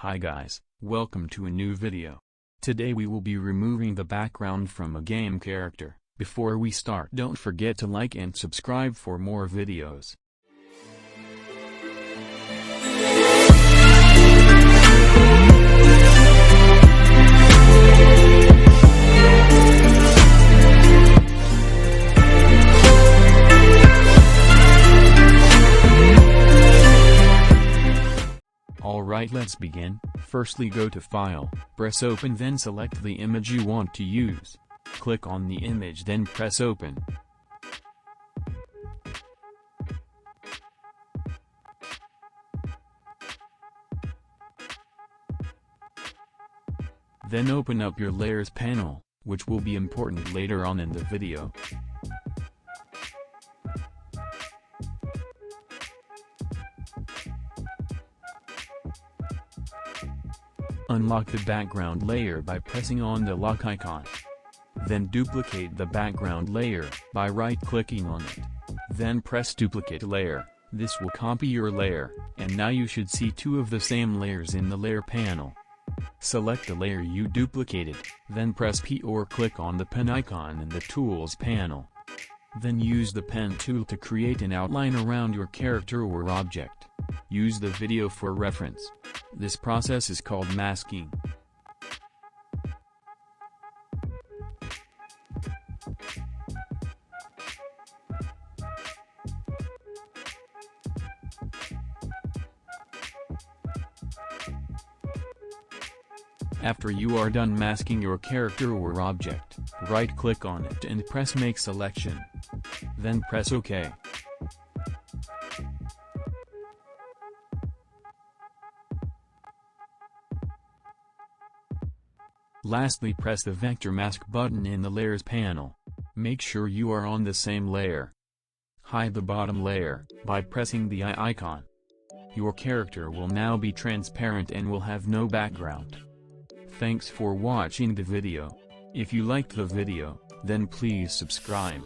Hi guys, welcome to a new video. Today we will be removing the background from a game character. Before we start, don't forget to like and subscribe for more videos. Alright, let's begin. Firstly, go to File, press Open, then select the image you want to use. Click on the image, then press Open. Then open up your Layers panel, which will be important later on in the video. Unlock the background layer by pressing on the lock icon. Then duplicate the background layer by right-clicking on it. Then press Duplicate Layer. This will copy your layer, and now you should see two of the same layers in the layer panel. Select the layer you duplicated, then press P or click on the pen icon in the Tools panel. Then use the pen tool to create an outline around your character or object. Use the video for reference. This process is called masking. After you are done masking your character or object, right-click on it and press Make Selection. Then press OK. Lastly, press the Vector Mask button in the Layers panel. Make sure you are on the same layer. Hide the bottom layer by pressing the eye icon. Your character will now be transparent and will have no background. Thanks for watching the video. If you liked the video, then please subscribe.